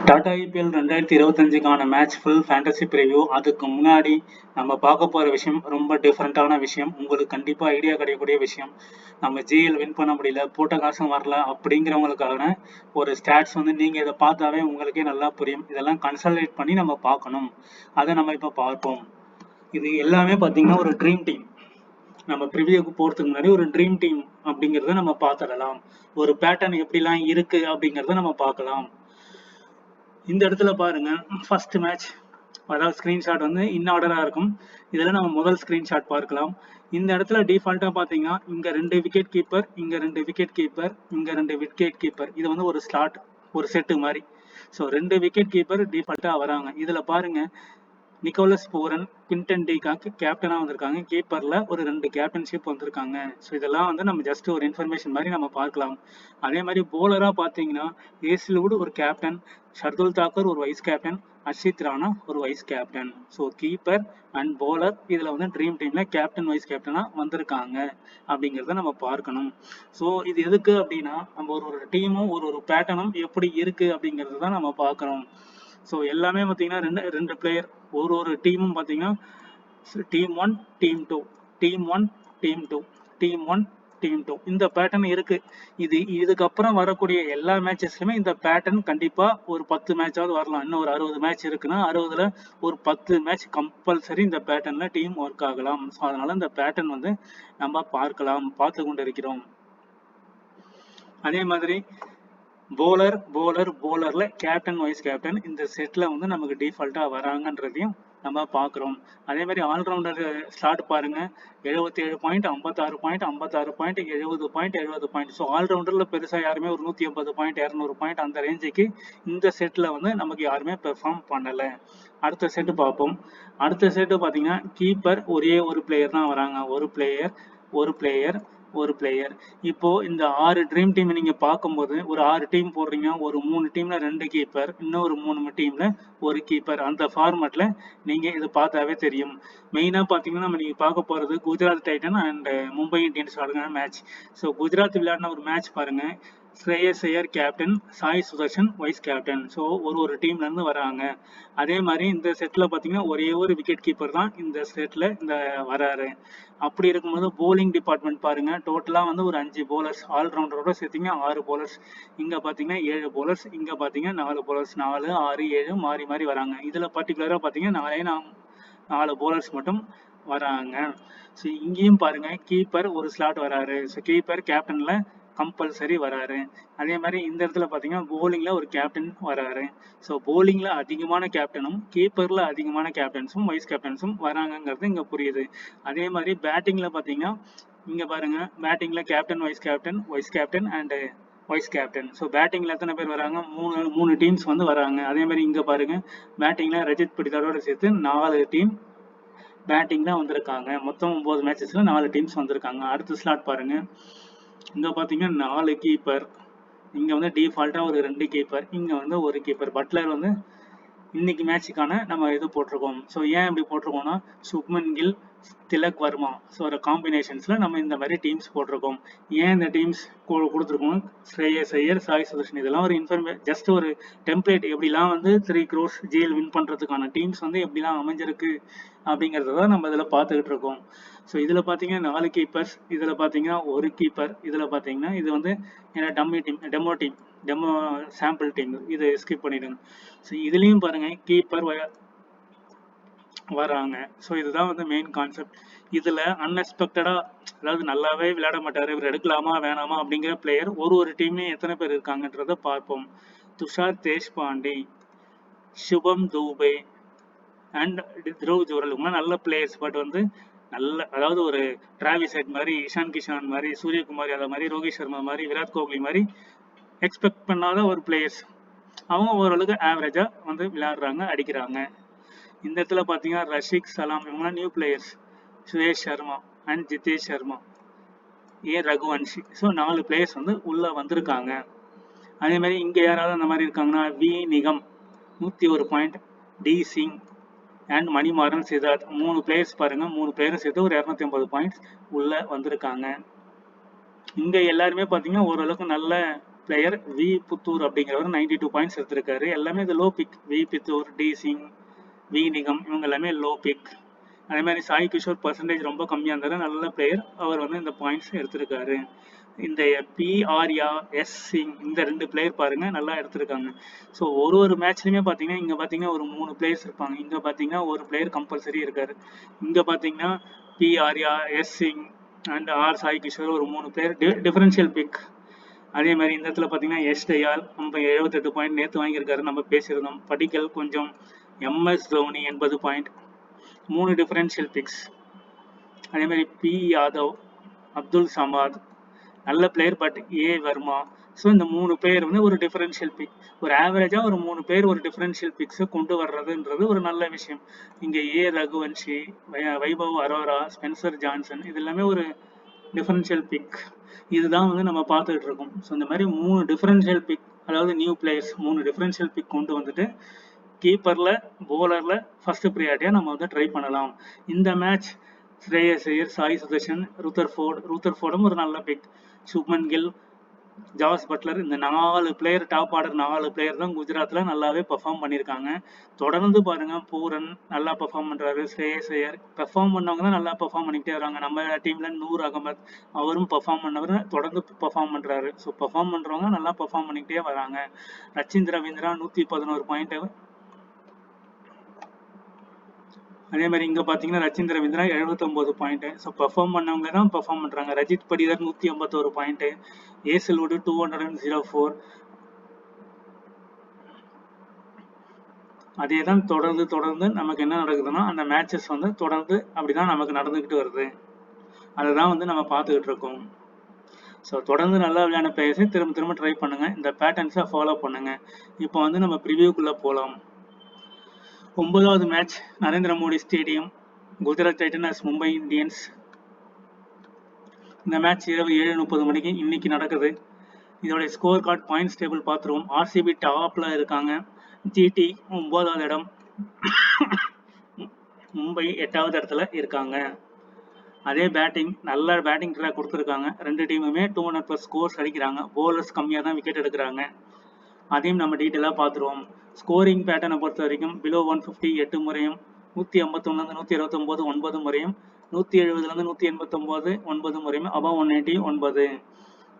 Tata IPL 2025க்கான match full fantasy preview. அதுக்கு முன்னாடி நம்ம பார்க்க போகிற விஷயம் ரொம்ப டிஃப்ரெண்ட்டான விஷயம். உங்களுக்கு கண்டிப்பாக ஐடியா கிடைக்கக்கூடிய விஷயம். நம்ம ஜிஎல் வின் பண்ண முடியல, போட்ட காசும் வரல அப்படிங்கிறவங்களுக்கான ஒரு ஸ்டாட்ஸ் நீங்கள் இதை பார்த்தாவே உங்களுக்கே நல்லா புரியும். இதெல்லாம் கன்சல்டேட் பண்ணி நம்ம பார்க்கணும். அதை நம்ம இப்போ பார்ப்போம். இது எல்லாமே பார்த்தீங்கன்னா ஒரு ட்ரீம் டீம். நம்ம ப்ரிவியூக்கு போகிறதுக்கு முன்னாடி ஒரு ட்ரீம் டீம் அப்படிங்கிறத நம்ம பார்த்துடலாம். ஒரு பேட்டர்ன் எப்படிலாம் இருக்குது அப்படிங்கிறத நம்ம பார்க்கலாம். இந்த இடத்துல பாருங்க, ஃபர்ஸ்ட் மேட்ச், அதாவது ஸ்கிரீன்ஷாட் இன் ஆர்டரா இருக்கும். இதுல நம்ம முதல் ஸ்கிரீன்ஷாட் பார்க்கலாம். இந்த இடத்துல டிஃபால்ட்டா பாத்தீங்கன்னா இங்க 2 விக்கெட் கீப்பர், இங்க 2 விக்கெட் கீப்பர், இங்க 2 விக்கெட் கீப்பர். இது ஒரு ஸ்லாட், ஒரு செட்டு மாதிரி. ஸோ 2 விக்கெட் கீப்பர் டிஃபால்ட்டா வராங்க. இதுல பாருங்க, Nicholas Pooran, Quinton de Kock கேப்டனா வந்திருக்காங்க. கீப்பர்ல ஒரு 2 கேப்டன்ஷிப் வந்திருக்காங்க. ஸோ இதெல்லாம் நம்ம ஜஸ்ட் ஒரு இன்ஃபர்மேஷன் மாதிரி நம்ம பார்க்கலாம். அதே மாதிரி போலரா பாத்தீங்கன்னா ஏசில்வுட் ஒரு கேப்டன், ஷர்துல் தாக்கூர் ஒரு வைஸ் கேப்டன், அர்ஷித் ராணா ஒரு wise captain. So keeper and bowler இதுல ட்ரீம் டீம்ல கேப்டன் வைஸ் கேப்டனா வந்திருக்காங்க அப்படிங்கிறத நம்ம பார்க்கணும். ஸோ இது எதுக்கு அப்படின்னா, நம்ம ஒரு டீமும் ஒரு பேட்டர்னும் எப்படி இருக்கு அப்படிங்கிறது தான் நம்ம பார்க்கணும். ஸோ எல்லாமே பார்த்தீங்கன்னா ரெண்டு பிளேயர், ஒரு டீமும் பார்த்தீங்கன்னா team 1 team 2, team 1 team 2, team 1 team 2 இந்த பேட்டர்ன் இருக்கு. இதுக்கப்புறம் வரக்கூடிய எல்லா மேட்சஸ்லுமே இந்த பேட்டர்ன் கண்டிப்பா ஒரு 10 மேட்சாவது வரலாம். இன்னும் ஒரு 60 மேட்ச் இருக்குன்னா 60ல ஒரு 10 மேட்ச் கம்பல்சரி இந்த பேட்டர்ன்ல டீம் ஒர்க் ஆகலாம். ஸோ அதனால இந்த பேட்டர்ன் நம்ம பார்த்து கொண்டு இருக்கிறோம். அதே மாதிரி போலர்ல கேப்டன் வைஸ் கேப்டன் இந்த செட்ல நமக்கு டிஃபால்ட்டா வராங்கன்றதையும் நம்ம பார்க்குறோம். அதே மாதிரி ஆல்ரவுண்டர் ஸ்டார்ட் பாருங்க, 77 point, 56 point, 56 point, 70 point, 70 point. So ஆல்ரவுண்டர்ல பெருசா யாருமே ஒரு 180 பாயிண்ட், 200 பாயிண்ட் அந்த ரேஞ்சுக்கு இந்த செட்ல நமக்கு யாருமே பெர்ஃபார்ம் பண்ணல. அடுத்த செட்டு பார்ப்போம். அடுத்த செட்டு பார்த்தீங்கன்னா கீப்பர் ஒரே ஒரு பிளேயர் தான் வராங்க. ஒரு பிளேயர். இப்போ இந்த 6 ட்ரீம் டீம் நீங்க பார்க்கும்போது ஒரு 6 டீம் போடுறீங்க. ஒரு 3 டீம்ல 2 கீப்பர், இன்னொரு 3 டீம்ல ஒரு கீப்பர். அந்த ஃபார்மேட்ல நீங்க இதை பார்த்தாவே தெரியும். மெயினா பாத்தீங்கன்னா நீங்க பார்க்க போறது Gujarat Titan and Mumbai Indians ஆடுற மேட்ச். ஸோ குஜராத் விளையாடின ஒரு மேட்ச் பாருங்க. Shreyas Iyer captain, Sai Sudharsan vice captain. So ஒரு டீம்ல இருந்து வராங்க. அதே மாதிரி இந்த செட்ல பாத்தீங்கன்னா ஒரே ஒரு விக்கெட் கீப்பர் தான் இந்த செட்ல வராரு. அப்படி இருக்கும்போது போலிங் டிபார்ட்மெண்ட் பாருங்க, டோட்டலா ஒரு 5 போலர்ஸ், ஆல்ரவுண்டரோட சேர்த்தீங்க 6 போலர்ஸ். இங்க பாத்தீங்கன்னா 7 போலர்ஸ், இங்க பாத்தீங்கன்னா 4 போலர்ஸ். 4, 6, 7 மாறி மாறி வராங்க. இதுல பர்டிகுலரா பாத்தீங்கன்னா 4 போலர்ஸ் மட்டும் வராங்க. ஸோ இங்கேயும் பாருங்க, கீப்பர் ஒரு ஸ்லாட் வராரு. ஸோ கீப்பர் கேப்டன்ல கம்பல்சரி வராரு. அதே மாதிரி இந்த இடத்துல பாத்தீங்கன்னா போலிங்ல ஒரு கேப்டன் வராரு. ஸோ போலிங்ல அதிகமான கேப்டனும் கீப்பர்ல அதிகமான கேப்டன்ஸும் வைஸ் கேப்டன்ஸும் வராங்கிறது இங்க புரியுது. அதே மாதிரி பேட்டிங்ல பாத்தீங்கன்னா இங்க பாருங்க, பேட்டிங்ல captain vice captain and vice captain. So பேட்டிங்ல எத்தனை பேர் வராங்க? மூணு டீம்ஸ் வராங்க. அதே மாதிரி இங்க பாருங்க, பேட்டிங்ல ரஜித் படிதாரோட சேர்த்து 4 டீம் பேட்டிங் தான் வந்திருக்காங்க. மொத்தம் 9 மேட்சஸ்ல 4 டீம்ஸ் வந்திருக்காங்க. அடுத்த ஸ்லாட் பாருங்க, இங்க பாத்தீங்கன்னா 4 கீப்பர், இங்க டிஃபால்ட்டா ஒரு 2 கீப்பர், இங்க ஒரு கீப்பர். பட்லர் இன்னைக்கு மேட்சுக்கான நம்ம இது போட்டிருக்கோம். ஸோ ஏன் இப்படி போட்டிருக்கோம்னா, சுப்மன் கில், திலக் வர்மா, ஸோ ஒரு காம்பினேஷன்ஸ்ல நம்ம இந்த மாதிரி டீம்ஸ் போட்டிருக்கோம். ஏன் இந்த டீம்ஸ் கொடுத்துருக்கோம்? ஸ்ரேயஸ் ஐயர், சாய் சுதர்ஷன், இதெல்லாம் ஒரு ஜஸ்ட் ஒரு டெம்ப்ளேட். எப்படிலாம் 3 crores ஜிஎல் வின் பண்றதுக்கான டீம்ஸ் எப்படிலாம் அமைஞ்சிருக்கு அப்படிங்கறத நம்ம இதுல பார்த்துக்கிட்டு இருக்கோம். ஸோ இதுல பாத்தீங்கன்னா 4 கீப்பர்ஸ், இதுல பாத்தீங்கன்னா ஒரு கீப்பர், இதுல பாத்தீங்கன்னா இது டெமோ சாம்பிள் டீம், இதை ஸ்கிப் பண்ணிடுங்க. ஸோ இதுலயும் பாருங்க கீப்பர் வராங்க. ஸோ இதுதான் மெயின் கான்செப்ட். இதுல அன்எக்ஸ்பெக்டடா, அதாவது நல்லாவே விளையாட மாட்டாரு, இவர் எடுக்கலாமா வேணாமா அப்படிங்கிற பிளேயர் ஒரு டீம்லயும் எத்தனை பேர் இருக்காங்கன்றத பார்ப்போம். துஷார் தேஷ்பாண்டே, சுபம் தூபே அண்ட் த்ருவ் ஜுரல் நல்ல பிளேயர்ஸ். பட் நல்ல, அதாவது ஒரு டிராவிஸ் ஹெட் மாதிரி, இஷான் கிஷான் மாதிரி, சூரியகுமார் யாதவ் மாதிரி, ரோஹித் சர்மா மாதிரி, விராட் கோலி மாதிரி எக்ஸ்பெக்ட் பண்ணாத ஒரு பிளேயர்ஸ். அவங்க ஓரளவுக்கு ஆவரேஜா விளையாடுறாங்க, அடிக்கிறாங்க. இந்த இடத்துல பாத்தீங்கன்னா ரஷிக் சலாம், இவங்களாம் new players. Suresh Sharma and Jitesh Sharma, Raghuvanshi. So 4 players உள்ள வந்திருக்காங்க. அதே மாதிரி இங்க யாராவது அந்த மாதிரி இருக்காங்கன்னா, V Nigam 101 point, D Singh and Manimaran Siddharth, 3 players பாருங்க. 3 பிளேயரும் சேர்த்து ஒரு 250 பாயிண்ட்ஸ் உள்ள வந்திருக்காங்க. இங்க எல்லாருமே பாத்தீங்கன்னா ஓரளவுக்கு நல்ல பிளேயர் வி புத்தூர் அப்படிங்கிறவர் 92 பாயிண்ட்ஸ் எடுத்திருக்காரு. எல்லாமே இது low pick. V Puthur, D Singh, V Nigam இவங்க எல்லாமே லோ பிக். அதே மாதிரி சாய் கிஷோர் பர்சன்டேஜ் ரொம்ப கம்மியாக இருந்தாலும் நல்ல பிளேயர், அவர் வந்து இந்த பாயிண்ட்ஸ் எடுத்திருக்காரு. இந்த பி ஆர்யா, எஸ் சிங் இந்த 2 பிளேயர் பாருங்க நல்லா எடுத்திருக்காங்க. ஸோ ஒரு மேட்ச்லையுமே பார்த்தீங்கன்னா இங்கே பார்த்தீங்கன்னா ஒரு 3 பிளேயர்ஸ் இருப்பாங்க. இங்கே பார்த்தீங்கன்னா ஒரு பிளேயர் கம்பல்சரி இருக்காரு. இங்கே பார்த்தீங்கன்னா P Arya, S Singh and R Sai Kishore ஒரு 3 பிளேயர் டிஃபரன்ஷியல் பிக். அதே மாதிரி இந்த இடத்துல பார்த்தீங்கன்னா எஸ் டயால் நம்ம 78 பாயிண்ட் நேற்று வாங்கியிருக்காரு, நம்ம பேசியிருந்தோம். படிக்கல் கொஞ்சம், MS Dhoni 80 point, 3 differential picks. அதே மாதிரி பி யாதவ், அப்துல் சமாத் நல்ல player, but A Varma. So இந்த 3 பிளேயர் வந்து ஒரு டிஃபரன்ஷியல் பிக். ஒரு ஆவரேஜாக ஒரு 3 பேர் ஒரு டிஃபரன்ஷியல் பிக்ஸை கொண்டு வர்றதுன்றது ஒரு நல்ல விஷயம். இங்கே ஏ ரகுவன்ஷி, வைபவ் அரோரா, ஸ்பென்சர் ஜான்சன் இது எல்லாமே ஒரு டிஃபரன்ஷியல் பிக். இதுதான் வந்து நம்ம பார்த்துட்டு இருக்கோம். ஸோ இந்த மாதிரி 3 டிஃபரன்ஷியல் பிக், அதாவது நியூ பிளேயர்ஸ் 3 டிஃபரன்ஷியல் பிக் கொண்டு வந்துட்டு கீப்பரில், போலரில் ஃபர்ஸ்ட் ப்ரியாரிட்டியாக நம்ம வந்து ட்ரை பண்ணலாம். இந்த மேட்ச் ஸ்ரேயஸ் ஐயர், சாய் சுதர்ஷன், ரூதர்ஃபோர்டும் ஒரு நல்ல pick. Shubman Gill, Jos Buttler இந்த 4 பிளேயர், டாப் ஆர்டர் 4 பிளேயர் தான் குஜராத்தில் நல்லாவே பெர்ஃபார்ம் பண்ணியிருக்காங்க. தொடர்ந்து பாருங்க பூரன் நல்லா பெர்ஃபார்ம் பண்ணுறாரு, ஸ்ரேயஸ் ஐயர் பெர்ஃபார்ம் பண்ணவங்க தான் நல்லா பெர்ஃபார்ம் பண்ணிக்கிட்டே வராங்க. நம்ம டீமில் நூர் அகமத் அவரும் பெர்ஃபார்ம் பண்ணவர் தொடர்ந்து பெர்ஃபார்ம் பண்ணுறாரு. ஸோ பெர்ஃபார்ம் பண்ணுறவங்க நல்லா பெர்ஃபார்ம் பண்ணிக்கிட்டே வராங்க. ரச்சின் ரவீந்திரா 111 பாயிண்ட். அதே மாதிரி இங்கே பார்த்தீங்கன்னா Rachin Ravindra 79 point. So perform பண்ணவங்க தான் பெர்ஃபார்ம் பண்ணுறாங்க. Rajith Patidar 181 point, Hazlewood 204. அதே தான் தொடர்ந்து நமக்கு என்ன நடக்குதுன்னா அந்த மேட்சஸ் வந்து தொடர்ந்து அப்படிதான் நமக்கு நடந்துக்கிட்டு வருது. அதை தான் வந்து நம்ம பார்த்துக்கிட்டு இருக்கோம். ஸோ தொடர்ந்து நல்லா விளையாட பிளேயர்ஸை திரும்ப ட்ரை பண்ணுங்க, இந்த பேட்டர்ன்ஸை ஃபாலோ பண்ணுங்க. இப்போ வந்து நம்ம ப்ரிவியூக்குள்ளே போகலாம். 9வது match Narendra Modi stadium, Gujarat Titans Mumbai Indians. இந்த மேட்ச் இரவு 7:30 மணிக்கு இன்னைக்கு நடக்குது. இதோடைய ஸ்கோர் கார்டு, பாயிண்ட்ஸ் டேபிள் பார்த்துருவோம். ஆர்சிபி டாப்ல இருக்காங்க, ஜிடி 9வது இடம், மும்பை 8வது இடத்துல இருக்காங்க. அதே பேட்டிங், நல்ல பேட்டிங் ட்ராக் கொடுத்துருக்காங்க. 2 டீமுமே 200+ ஸ்கோர்ஸ் அடிக்கிறாங்க. போலர்ஸ் கம்மியாக தான் விக்கெட் எடுக்கிறாங்க. அதையும் நம்ம டீட்டெயிலாக பார்த்துருவோம். ஸ்கோரிங் பேட்டர்னை பொறுத்த வரைக்கும் பிலோ 150 8 முறையும், 151 129 9 முறையும், 170 189 9 முறையும், அபவ் 180 9.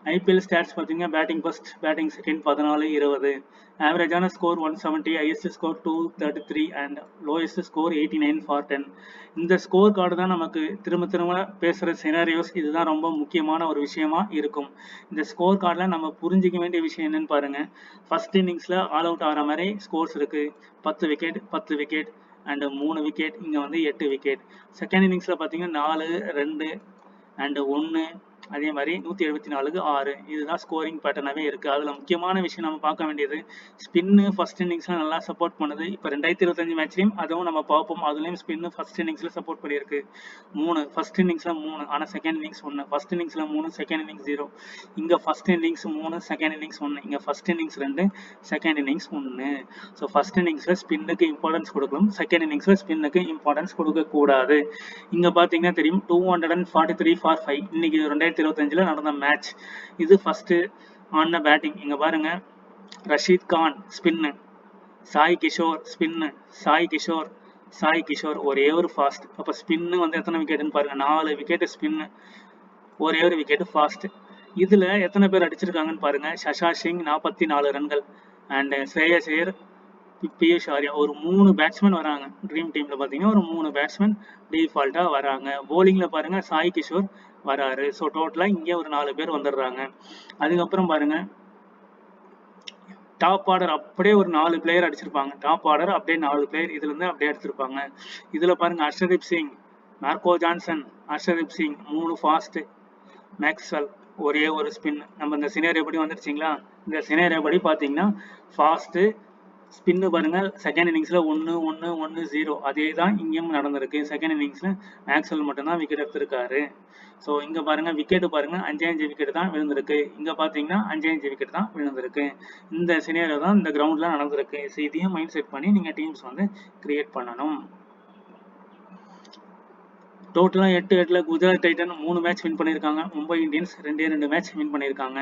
ஐபிஎல் ஸ்டாட்ஸ் பார்த்தீங்கன்னா பேட்டிங் ஃபர்ஸ்ட், பேட்டிங் செகண்ட் 14 20. ஆவரேஜான score 170, highest score 233 and lowest score 89 for 10. இந்த ஸ்கோர் கார்டு தான் நமக்கு திரும்ப பேசுகிற சினாரியோஸ். இதுதான் ரொம்ப முக்கியமான ஒரு விஷயமா இருக்கும். இந்த ஸ்கோர் கார்டில் நம்ம புரிஞ்சிக்க வேண்டிய விஷயம் என்னன்னு பாருங்க. ஃபர்ஸ்ட் இன்னிங்ஸில் ஆல் அவுட் ஆகிற மாதிரி ஸ்கோர்ஸ் இருக்கு. 10 விக்கெட் 10 விக்கெட் அண்ட் 3 விக்கெட், இங்கே வந்து 8 விக்கெட். செகண்ட் இன்னிங்ஸில் பார்த்தீங்கன்னா 4 2 அண்ட் 1, அதே மாதிரி 174க்கு 6. இதுதான் ஸ்கோரிங் பேட்டர்னாகவே இருக்குது. அதில் முக்கியமான விஷயம் நம்ம பார்க்க வேண்டியது, ஸ்பின்னு ஃபர்ஸ்ட் இன்னிங்ஸில் நல்லா சப்போர்ட் பண்ணுது. இப்போ 2025 மேட்ச்லையும் அதுவும் நம்ம பார்ப்போம். அதுலேயும் ஸ்பின்னு ஃபர்ஸ்ட் இன்னிங்ஸில் சப்போர்ட் பண்ணியிருக்கு. 3 ஃபர்ஸ்ட் இன்னிங்ஸில் 3, ஆனால் செகண்ட் இன்னிங்ஸ் 1. ஃபர்ஸ்ட் இன்னிங்ஸில் 3, செகண்ட் இன்னிங்ஸ் 0. இங்கே ஃபர்ஸ்ட் இன்னிங்ஸ் 3, செகண்ட் இன்னிங்ஸ் 1. இங்கே first innings 2, second innings 1. So first இன்னிங்ஸில் ஸ்பின்னுக்கு இம்பார்ட்டன்ஸ் கொடுக்கணும், செகண்ட் இன்னிங்ஸில் ஸ்பின்னுக்கு இம்பார்ட்டன்ஸ் கொடுக்கக்கூடாது. இங்கே பார்த்தீங்கன்னா தெரியும் 243 for 5. இன்னைக்கு 2025 நடந்த மேட்ச். இது ஃபர்ஸ்ட் ஆன பேட்டிங். இங்க பாருங்க, ரஷீத் கான் ஸ்பின்னு, சாய் கிஷோர் ஸ்பின்னு, சாய் கிஷோர் ஒரே ஒரு ஃபாஸ்ட். அப்போ ஸ்பின்னு வந்து எத்தனை விக்கெட்டுன்னு பாருங்க, 4 விக்கெட் ஸ்பின்னு, ஒரே ஒரு விக்கெட் ஃபாஸ்ட். இதுல எத்தனை பேர் அடிச்சிருக்காங்கன்னு பாருங்க. சஷா சிங் 44 ரன்கள் அண்ட் ஸ்ரேயஸ் ஐயர், பியூஷ் ஆர்யா, ஒரு 3 பேட்ஸ்மேன் வராங்க. ட்ரீம் டீம்ல பாத்தீங்கன்னா ஒரு 3 பேட்ஸ்மேன் டிஃபால்ட்டா வராங்க. போலிங்ல பாருங்க சாய் கிஷோர் வராரு. ஸோ டோட்டலா இங்கே ஒரு 4 பேர் வந்துடுறாங்க. அதுக்கப்புறம் பாருங்க டாப் ஆர்டர் அப்படியே ஒரு 4 பிளேயர் அடிச்சிருப்பாங்க. டாப் ஆர்டர் அப்படியே 4 பிளேயர் இதுல இருந்து அப்படியே எடுத்திருப்பாங்க. இதுல பாருங்க Harshdeep Singh, Marco Jansen, Harshdeep Singh 3 fast, Maxwell ஒரே ஒரு ஸ்பின். நம்ம இந்த சினேரியோ படி வந்துருச்சிங்களா? இந்த சினேரியோ படி பார்த்தீங்கன்னா ஃபாஸ்ட்டு ஸ்பின்னு பாருங்க, செகண்ட் இன்னிங்ஸில் 1 1 1 0. அதே தான் இங்கேயும் நடந்திருக்கு. செகண்ட் இன்னிங்ஸில் மேக்ஸ்வெல் மட்டும்தான் விக்கெட் எடுத்திருக்காரு. ஸோ இங்கே பாருங்க விக்கெட்டு பாருங்க 5 விக்கெட் தான் விழுந்திருக்கு. இங்கே பார்த்தீங்கன்னா 5 விக்கெட் தான் விழுந்திருக்கு. இந்த சினேரியோ தான் இந்த கிரவுண்டில் நடந்திருக்கு. ஸோ இதையும் மைண்ட் செட் பண்ணி நீங்கள் டீம்ஸ் வந்து கிரியேட் பண்ணணும். டோட்டலாக 8-8ல் குஜராத் டைட்டன் 3 மேட்ச் வின் பண்ணியிருக்காங்க. மும்பை இந்தியன்ஸ் 2 மேட்ச் வின் பண்ணியிருக்காங்க.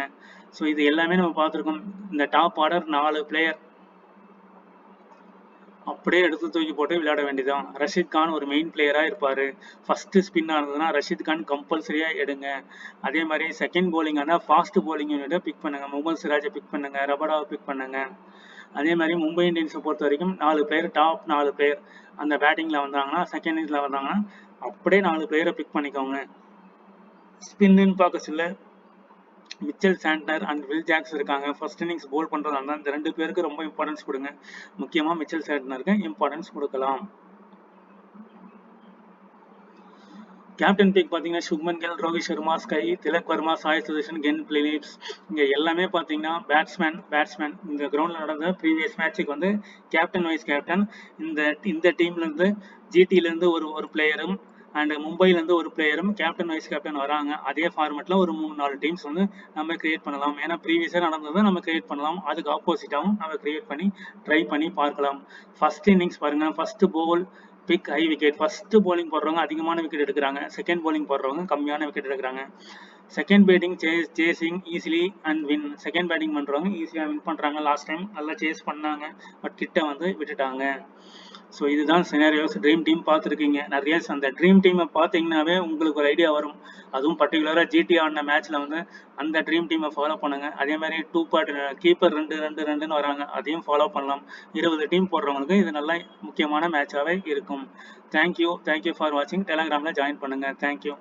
ஸோ இது எல்லாமே நம்ம பார்த்துருக்கோம். இந்த டாப் ஆர்டர் 4 பிளேயர் அப்படியே எடுத்து தூக்கி போட்டு விளையாட வேண்டியதான். ரஷீத் கான் ஒரு மெயின் பிளேயராக இருப்பார். ஃபஸ்ட்டு ஸ்பின் ஆனதுன்னா ரஷீத் கான் கம்பல்சரியாக எடுங்க. அதே மாதிரி செகண்ட் போலிங் ஆனால் ஃபாஸ்ட் போலிங் யூனிட்டை பிக் பண்ணுங்கள். முகமது சிராஜை பிக் பண்ணுங்கள், ரபடாவை பிக் பண்ணுங்கள். அதே மாதிரி மும்பை இந்தியன்ஸை பொறுத்த வரைக்கும் 4 பிளேயர், டாப் 4 பிளேயர் அந்த பேட்டிங்கில் வந்தாங்கன்னா, செகண்ட் இன்னிங்ஸில் வந்தாங்கன்னா அப்படியே 4 பிளேயரை பிக் பண்ணிக்கோங்க. ஸ்பின்னு பார்க்க சொல்ல Mitchell Santner and Will Jacks இருக்காங்க. ஃபர்ஸ்ட் இன்னிங்ஸ் போல் பண்ணுறதா இருந்தால் இந்த 2 பேருக்கு ரொம்ப இம்பார்ட்டன்ஸ் கொடுங்க. முக்கியமாக மிச்சல் சாண்ட்னருக்கு இம்பார்ட்டன்ஸ் கொடுக்கலாம். கேப்டன் பிக் பார்த்தீங்கன்னா Shubman Gill, Rohit Sharma, SKY, Tilak Varma, Sai Sudharsan, Glenn Phillips. இங்கே எல்லாமே பார்த்தீங்கன்னா பேட்ஸ்மேன். இந்த கிரவுண்டில் நடந்த ப்ரீவியஸ் மேட்சுக்கு வந்து கேப்டன் வைஸ் கேப்டன். இந்த டீம்லேருந்து ஜிடிலேருந்து ஒரு பிளேயரும் அண்ட் மும்பைலேருந்து ஒரு பிளேயரும் கேப்டன் வைஸ் கேப்டன் வராங்க. அதே ஃபார்மெட்டில் ஒரு 3-4 டீம்ஸ் வந்து நம்ம கிரியேட் பண்ணலாம். ஏன்னா ப்ரீவியஸாக நடந்ததை நம்ம கிரியேட் பண்ணலாம். அதுக்கு ஆப்போசிட்டாகவும் நம்ம கிரியேட் பண்ணி ட்ரை பண்ணி பார்க்கலாம். ஃபர்ஸ்ட் இன்னிங்ஸ் பாருங்கள். First ball pick high wicket. First bowling போடுறவங்க அதிகமான விக்கெட் எடுக்கிறாங்க. செகண்ட் போலிங் போடுறவங்க கம்மியான விக்கெட் எடுக்கிறாங்க. Second batting chasing easily and win. Second batting பண்ணுறவங்க ஈஸியாக வின் பண்ணுறாங்க. லாஸ்ட் டைம் நல்லா சேஸ் பண்ணாங்க, பட் கிட்ட வந்து விட்டுட்டாங்க. ஸோ இதுதான் சினாரியோஸ். ட்ரீம் டீம் பார்த்துருக்கீங்க நிறைய. அந்த ட்ரீம் டீமை பார்த்தீங்கன்னாவே உங்களுக்கு ஒரு ஐடியா வரும். அதுவும் பர்டிகுலராக ஜிடி ஆடின மேட்ச்சில் வந்து அந்த ட்ரீம் டீமை ஃபாலோ பண்ணுங்க. அதே மாதிரி 2 பார்ட் கீப்பர் 2-2-2ன்னு வராங்க, அதையும் ஃபாலோ பண்ணலாம். 20 டீம் போடுறவங்களுக்கு இது நல்ல முக்கியமான மேட்சாகவே இருக்கும். தேங்க்யூ ஃபார் வாட்சிங். டெலகிராமில் ஜாயின் பண்ணுங்கள். தேங்க்யூ.